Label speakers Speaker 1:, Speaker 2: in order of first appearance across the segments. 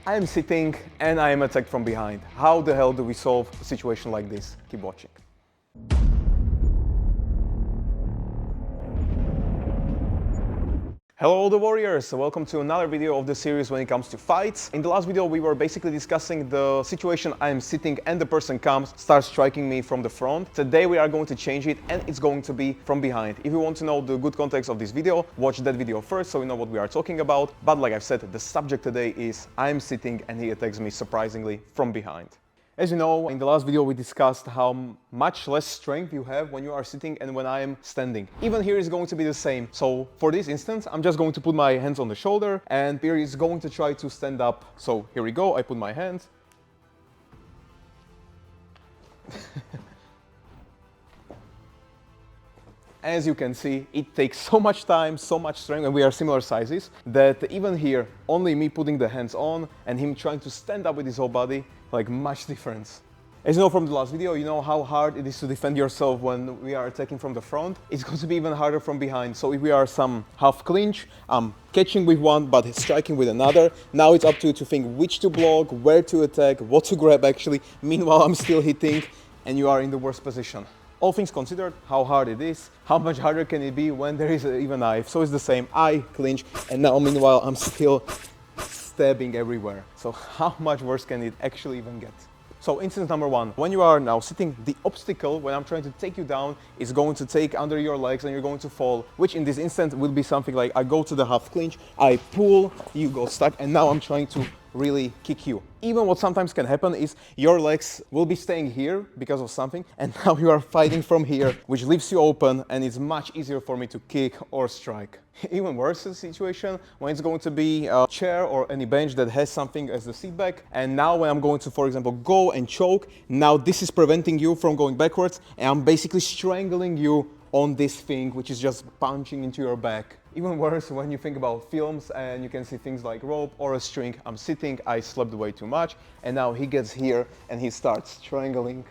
Speaker 1: I am sitting and I am attacked from behind. How the hell do we solve a situation like this? Keep watching. Hello all the warriors, welcome to another video of the series when it comes to fights. In the last video we were basically discussing the situation I am sitting and the person comes, starts striking me from the front. Today we are going to change it and it's going to be from behind. If you want to know the good context of this video, watch that video first so you know what we are talking about. But like I've said, the subject today is I am sitting and he attacks me surprisingly from behind. As you know, in the last video we discussed how much less strength you have when you are sitting and when I am standing. Even here is going to be the same. So for this instance, I'm just going to put my hands on the shoulder and Pierre is going to try to stand up. So here we go, I put my hands. As you can see, it takes so much time, so much strength, and we are similar sizes, that even here, only me putting the hands on and him trying to stand up with his whole body, like much difference. As you know from the last video, you know how hard it is to defend yourself when we are attacking from the front. It's going to be even harder from behind. So if we are some half clinch, I'm catching with one but striking with another. Now it's up to you to think which to block, where to attack, what to grab actually. Meanwhile, I'm still hitting and you are in the worst position. All things considered, how hard it is, how much harder can it be when there is even a knife. So it's the same, I clinch and now meanwhile I'm still stabbing everywhere. So how much worse can it actually even get? So instance number one, when you are now sitting, the obstacle when I'm trying to take you down is going to take under your legs and you're going to fall, which in this instance will be something like I go to the half clinch, I pull, you go stuck, and now I'm trying to really kick you. Even what sometimes can happen is your legs will be staying here because of something and now you are fighting from here, which leaves you open and it's much easier for me to kick or strike. Even worse is the situation when it's going to be a chair or any bench that has something as the seat back, and now when I'm going to, for example, go and choke, now this is preventing you from going backwards and I'm basically strangling you on this thing which is just punching into your back. Even worse when you think about films and you can see things like rope or a string. I'm sitting, I slept way too much and now he gets here and he starts strangling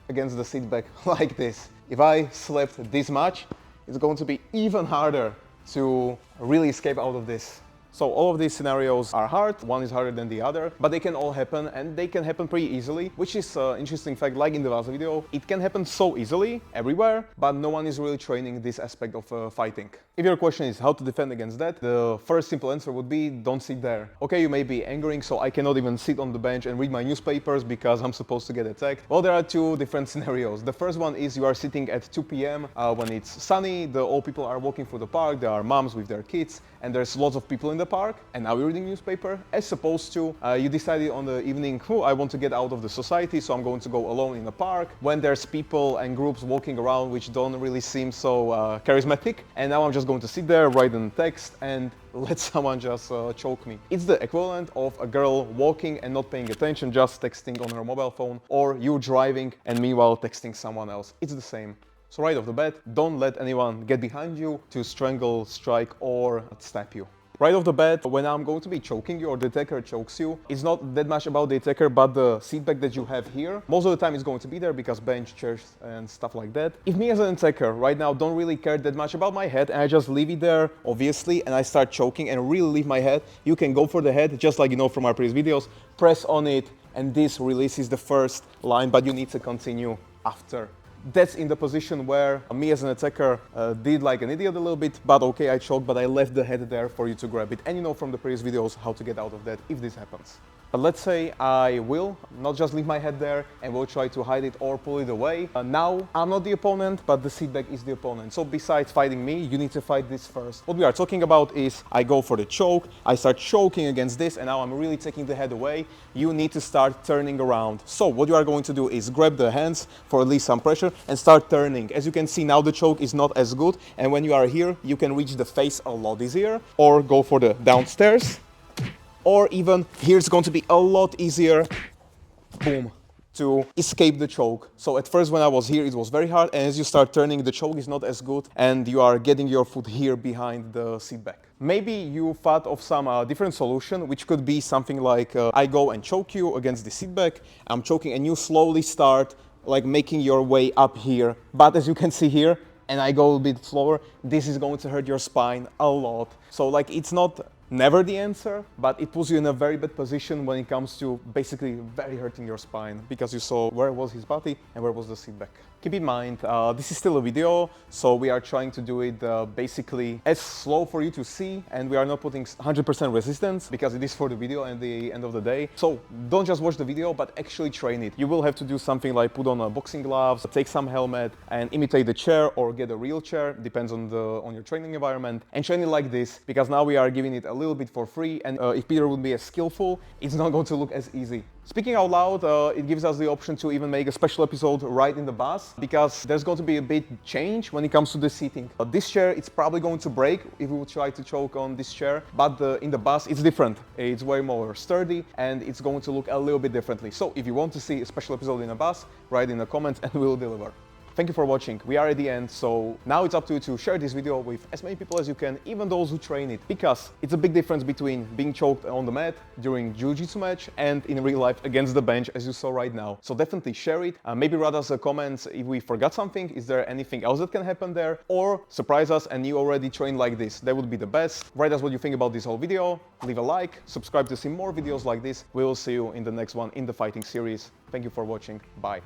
Speaker 1: against the seat back like this. If I slept this much, it's going to be even harder to really escape out of this. So all of these scenarios are hard, one is harder than the other, but they can all happen and they can happen pretty easily, which is an interesting fact. Like in the last video, it can happen so easily everywhere, but no one is really training this aspect of fighting. If your question is how to defend against that, the first simple answer would be don't sit there. Okay, you may be angering, so I cannot even sit on the bench and read my newspapers because I'm supposed to get attacked. Well, there are two different scenarios. The first one is you are sitting at 2 p.m. When it's sunny, the old people are walking through the park, there are moms with their kids, and there's lots of people in the park, and now you're reading newspaper, as opposed to you decided on the evening, I want to get out of the society, so I'm going to go alone in the park, when there's people and groups walking around which don't really seem so charismatic, and now I'm just going to sit there, write a text, and let someone just choke me. It's the equivalent of a girl walking and not paying attention, just texting on her mobile phone, or you driving and meanwhile texting someone else. It's the same. So right off the bat, don't let anyone get behind you to strangle, strike, or stab you. Right off the bat, when I'm going to be choking you or the attacker chokes you, it's not that much about the attacker, but the seat back that you have here. Most of the time it's going to be there because bench, chairs, and stuff like that. If me as an attacker right now don't really care that much about my head and I just leave it there, obviously, and I start choking and really leave my head, you can go for the head, just like you know from our previous videos, press on it, and this releases the first line, but you need to continue after. That's in the position where me as an attacker did like an idiot a little bit, but okay, I choked, but I left the head there for you to grab it. And you know from the previous videos how to get out of that if this happens. But let's say I will not just leave my head there and will try to hide it or pull it away. Now I'm not the opponent, but the seat back is the opponent. So besides fighting me, you need to fight this first. What we are talking about is I go for the choke, I start choking against this, and now I'm really taking the head away. You need to start turning around. So what you are going to do is grab the hands for at least some pressure and start turning. As you can see, now the choke is not as good, and when you are here, you can reach the face a lot easier, or go for the downstairs. Or even here it's going to be a lot easier, boom, to escape the choke. So at first when I was here it was very hard, and as you start turning the choke is not as good and you are getting your foot here behind the seat back. Maybe you thought of some different solution, which could be something like I go and choke you against the seat back, I'm choking and you slowly start like making your way up here. But as you can see here, and I go a bit slower, this is going to hurt your spine a lot. So like it's not Never the answer, but it puts you in a very bad position when it comes to basically very hurting your spine, because you saw where was his body and where was the seat back. Keep in mind, this is still a video, so we are trying to do it basically as slow for you to see, and we are not putting 100% resistance because it is for the video at the end of the day. So don't just watch the video, but actually train it. You will have to do something like put on boxing gloves, take some helmet and imitate the chair or get a real chair, depends on your training environment, and train it like this, because now we are giving it a little bit for free, and if Peter would be as skillful, it's not going to look as easy. Speaking out loud, it gives us the option to even make a special episode right in the bus, because there's going to be a bit change when it comes to the seating. This chair, it's probably going to break if we will try to choke on this chair, but in the bus, it's different. It's way more sturdy, and it's going to look a little bit differently. So if you want to see a special episode in a bus, write in the comments and we'll deliver. Thank you for watching. We are at the end, so now it's up to you to share this video with as many people as you can, even those who train it, because it's a big difference between being choked on the mat during jiu-jitsu match and in real life against the bench, as you saw right now. So definitely share it. Maybe write us a comment if we forgot something. Is there anything else that can happen there? Or surprise us and you already train like this. That would be the best. Write us what you think about this whole video. Leave a like, subscribe to see more videos like this. We will see you in the next one in the fighting series. Thank you for watching. Bye.